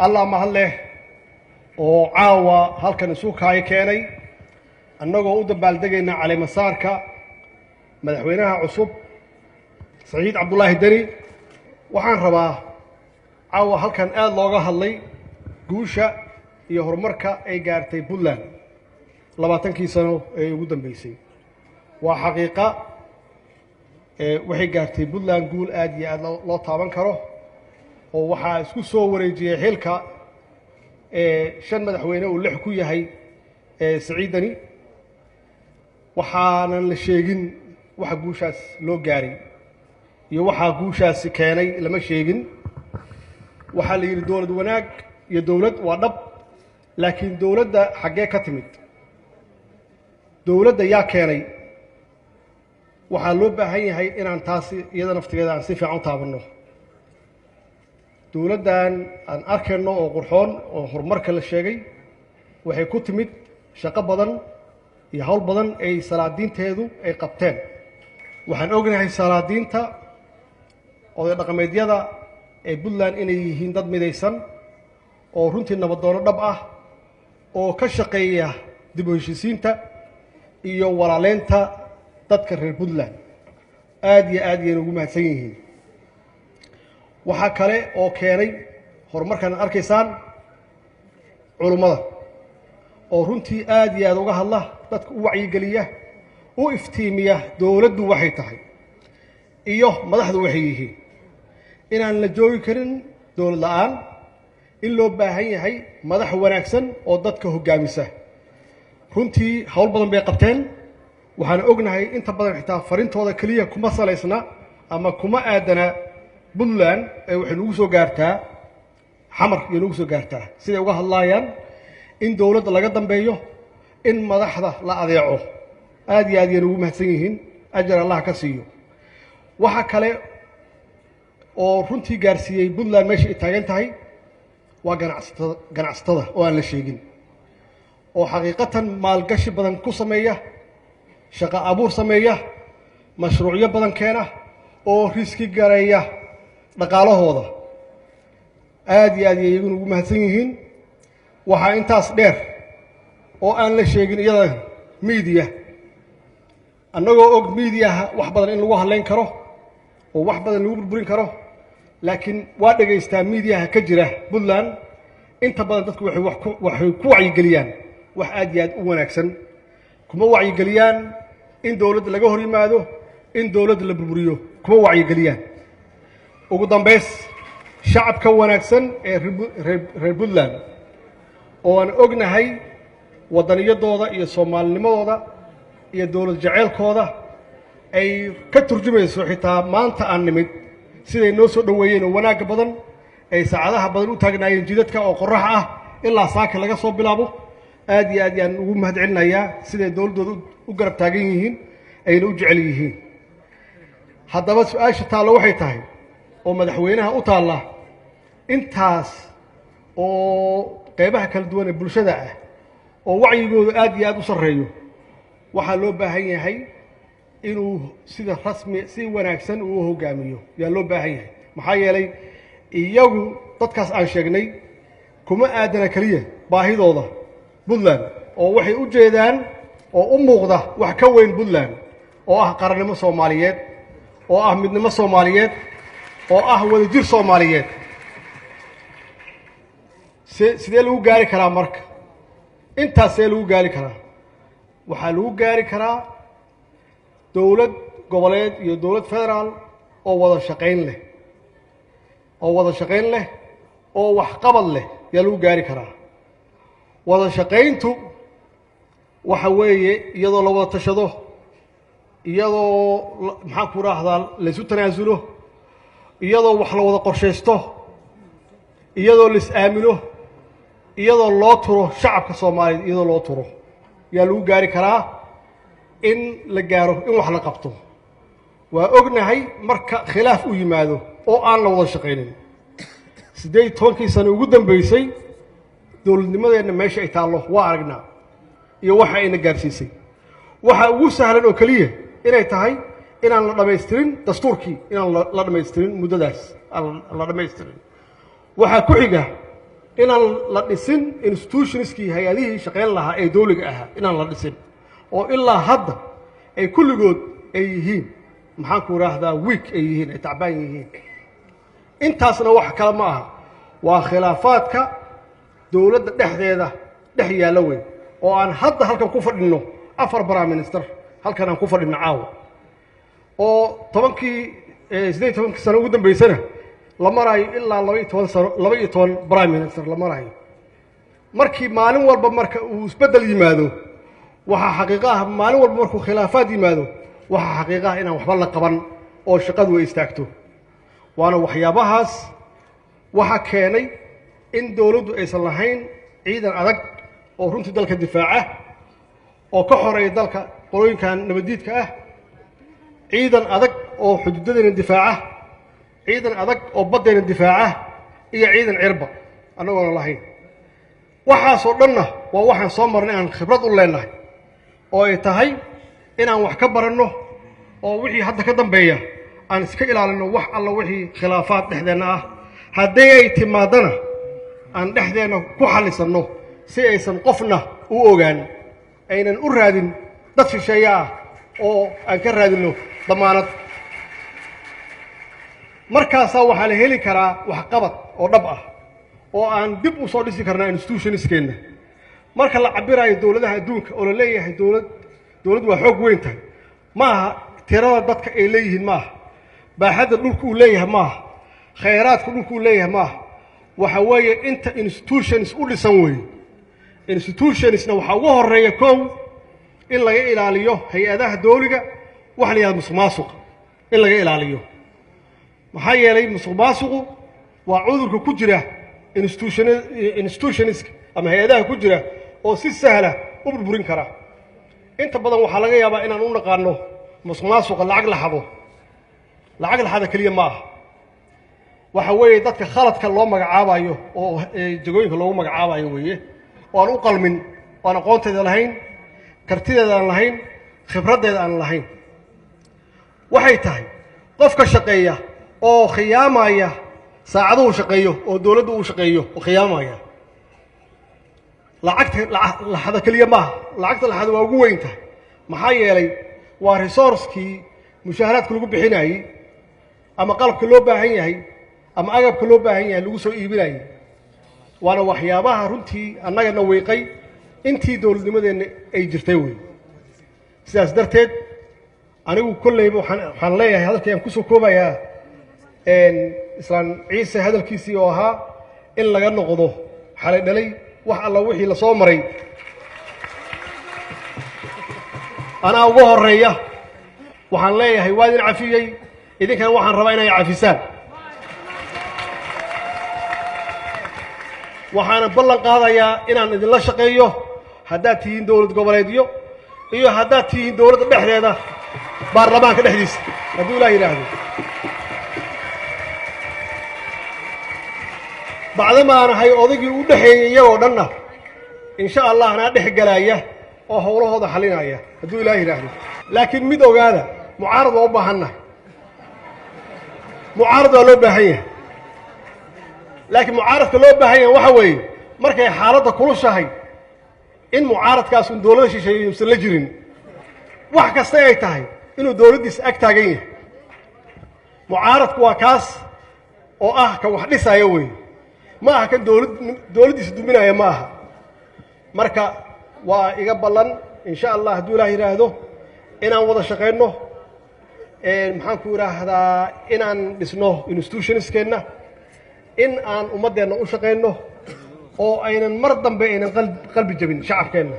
الله mahadleh oo caawa halkan isu kaay keenay annagoo u dabaaldegayna cali masaarka madaxweynaha cusub Saciid Cabdullaahi Dani waxaan rabaa caawa halkan aad looga hadlay guusha iyo horumarka ay gaartay Puntland 20 sano ee ugu dambeysay waa xaqiiqa waxay gaartay Puntland guul aad iyo aad loo taaban karo oo waxa isku soo wareejiyay xilka shan madaxweyne oo lix ku yahay Saciid Dani waxaana la sheegin waxa guushaas loo gaaray iyo waxa guushaas keenay lama sheegin waxa la yiri dawlad wanaag iyo dawlad waa dhab laakiin dawladda xagee ka timid dawladda yaa keenay waxa loo baahan yahay inaan taasi iyada naftigeeda aan si fiican u taabano dawladdan aan arkayno oo qurxoon oo horumarka la sheegay waxay ku timid shaqo badan iyo hawl badan ay salaadiinteedu ay qabteen waxaan ognahay salaadiinta oo dhaqameedyada ee Puntland inay yihiin dad midaysan oo runtii nabadoono dhab ah oo ka shaqeeya dib u heshiisiinta iyo walaaleynta dadka reer Puntland aad iyo aad ugu mahadsan yihiin waxa kale oo keenay horumarkan arkaysaan culimada oo runtii aad iyo aad uga hadla dadka u wacyi galiya u iftiimiya dawladdu waxay tahay iyo madaxdu waxay yihiin inaan la joogi karin dawlad la'aan in loo baahan yahay madax wanaagsan oo dadka hogaamisa runtii hawl badan bay qabteen waxaan ognahay inta badan xitaa farintooda kaliya kuma salaysna ama kuma aadana Puntland ay waxay ugu soo gaartaa xamar iyo ugu soo gaartaa sida uga hadlayaan in dawladda laga dambeeyo in madaxda la adeeco aad iyo aad ugu mahadsan yihiin ajar Allah ka siiyo waxa kale oo runtii gaarsiiyay Puntland meesha ay taagan tahay waa ganacsatada oo aan la sheegin oo xaqiiqatan maalgashi badan ku sameeya shaqo abuur sameeya mashruucyo badan keena oo riski gareeya dhaqaalahooda aad iyo aad ugu mahadsan yihiin waxa intaas dheer oo aan la sheegin iyada media annagoo og media wax badan in lagu hadleen karo oo wax badan lagu burburin karo laakiin waa dhageystaa media ka jira Puntland inta badan dadku waxay ku wacyi galiyaan wax aad iyo aad u wanaagsan kuma wacyi galiyaan in dawladda laga hor yimaado in dawladda la burburiyo kuma wacyi galiyaan ugu dambeys shacabka wanaagsan ee reer Puntland oo aan ognahay wadaniyadooda iyo Soomaalinimadooda iyo dawlad jaceelkooda ay ka turjumayso xitaa maanta aan nimid siday noo soo dhaweeyeen wanaag badan ay saacadaha badan u taagnaayeen jidadka oo qorrax ah ilaa saaka laga soo bilaabo aad iyo aad aan ugu mahadcelinayaa siday dawladoodu u garab taagan yihiin ayna u jecel yihiin haddaba su'aasha taalo waxay tahay oo madaxweynaha u taala intaas oo qaybaha kala duwan ee bulshada ah oo wacyigooda aad iyo aad u sareeyo waxa loo baahan yahay inuu sida rasmi si wanaagsan uu hogaamiyo yaa loo baahan yahay maxaa yeelay iyagu dadkaas aan sheegnay kuma aadana kaliya baahidooda Puntland oo waxay u jeedaan oo u muuqda wax ka weyn Puntland oo ah qarannimo Soomaaliyeed oo ah midnimo Soomaaliyeed oo ah wadajir Soomaaliyeed sidee lagu gaari karaa marka intaas lagu gaari karaa waxa lagu gaari karaa dawlad goboleed iyo dawlad federaal oo wada shaqayn leh oo wax qabad leh yaa lagu gaari karaa wada shaqayntu waxa weeye iyadoo la wada tashado iyadoo maxaa ku raahdaa la isu tanaasulo iyadoo wax la wada qorsheysto iyadoo la is aamino iyadoo loo turo shacabka Soomaaliyeed iyadoo loo turo yaa lagu gaari karaa in la gaaro in wax la qabto waa ognahay marka khilaaf u yimaado oo aan la wada shaqeynin 18 sano ugu dambeysay dawladnimadeena meesha ay taalo waa aragnaa iyo waxa ayna gaarsiisay waxa ugu sahlan oo kaliya inay tahay inaan la dhameystirin dastuurkii inaan la dhameystirin muddadaas la dhameystirin waxa ku xiga inaan la dhisin institutionskii hay-adihii shaqayn lahaa ee dowliga ahaa inaan la dhisin oo ilaa hadda ay kulligood ay yihiin maxaanku idhaahdaa wiik ay yihiin ay tacbaan yihiin intaasna wax kale ma aha waa khilaafaadka dowladda dhexdeeda dhex yaalla weyn oo aan hadda halkan ku fadhinno 4 prime minister halkan aan ku fadhinno caawa oo 18 sano ugu dambeysana la marayo ilaa 12 sano 12 prime minister la marayo markii maalin walba marka uu isbedel yimaado waxa xaqiiqo ah maalin walba markuu khilaafaad yimaado waxa xaqiiqo ah inaan waxba la qaban oo shaqadu ay istaagto waana waxyaabahaas waxa keenay in dowladdu aysan lahayn ciidan adag oo runtii dalka difaaca oo ka xoreeya dalka qolooyinkan nabadiidka ah ciidan adag oo xuduudadeena difaaca ciidan adag oo baddeena difaaca iyo ciidan cirba annagoona lahayn waxaasoo dhanna waa waxaan soo marnay aan khibrad u leenahay oo ay tahay inaan wax ka baranno oo wixii hadda ka dambeeya aan iska ilaalino wax alla wixii khilaafaad dhexdeenna ah haddii ay timaadana aan dhexdeenna ku xallisanno si aysan qofna u ogaan aynan u raadin dad shisheeye ah oo aan ka raadinno damaanad markaasaa waxaa la heli karaa waxqabad oo dhab ah oo aan dib u soo dhisi karnaa institutionskeenna marka la cabirayo dowladaha adduunka oo la leeyahay dowlad waa xoog weyn tahay ma aha tirada dadka ay leeyihiin ma aha baaxadda dhulka uu leeyahay ma aha khayraadka dhulka uu leeyahay ma aha waxa weeye inta institutions u dhisan weeye institutionsna waxaa ugu horeeya kow in laga ilaaliyo hay-adaha dowliga waxa la yidhahda musuqmaasuqa in laga ilaaliyo maxaa yeelay musuqmaasuqu waa cudurka ku jira institutionska ama hay-adaha ku jira oo si sahla u burburin kara inta badan waxaa laga yaabaa inaan u naqaano musuqmaasuqa lacag la xado keliya ma aha waxa weeye dadka khaladka loo magacaabayo oo jagooyinka loogu magacaabayo weeye oo aan u qalmin oo aan aqoonteeda lahayn kartideeda aan lahayn khibraddeeda aan lahayn waxay tahay qofka shaqeeya oo khiyaamaya saacaduhu shaqeeyo oo dowladdu uu shaqeeyo oo khiyaamaya lacagta la xado keliya maaha lacagta la xado waa ugu weyn tahay maxaa yeelay waa resourcekii mushaaharaadka lagu bixinayey ama qalabka loo baahan yahay ama agabka loo baahan yahay lagu soo iibinayay waana waxyaabaha runtii annagana wiiqay intii dowladnimadeenna ay jirtay wey sidaas darteed anigu kolleyba waxaan leeyahay hadalkii aan kusoo koobayaa islaan ciise hadalkiisii oo ahaa in laga noqdo xalay dhalay wax alla wixii la soo maray anaa ugu horeeya waxaan leeyahay waa idin cafiyey idinkana waxaan rabaa inay cafisaan waxaana ballan qaadayaa inaan idinla shaqeeyo haddaad tihiin dowlad goboleedyo iyo haddaad tihiin dowladda dhexdeeda baarlamaanka dhexdiisa hadduu ilaah yidhaahdo bacdama aan ahay odaygii u dhexeeyey iyagoo dhanna insha allah anaa dhex galaaya oo howlahooda xalinaya hadduu ilaah yidhaahdo laakiin mid ogaada mucaarad waa u baahannahay mucaarad waa loo baahan yahay laakiin mucaaradka loo baahan yahay waxa weeye markay xaaladda kulushahay in mucaaradkaas uun dowladda shisheeye uusan la jirin wax kasta ay tahay inuu dowladdiisa ag taagan yahay mucaaradku waa kaas oo ah ka wax dhisaya weeye ma aha kan dowladdiisa duminaya ma aha marka waa iga ballan insha allah hadduu ilaah yidhaahdo inaan wada shaqayno maxaanku idhaahdaa inaan dhisno institutionskeenna in aan ummaddeenna u shaqayno oo aynan mar dambe aynan qalbi jabin shacabkeenna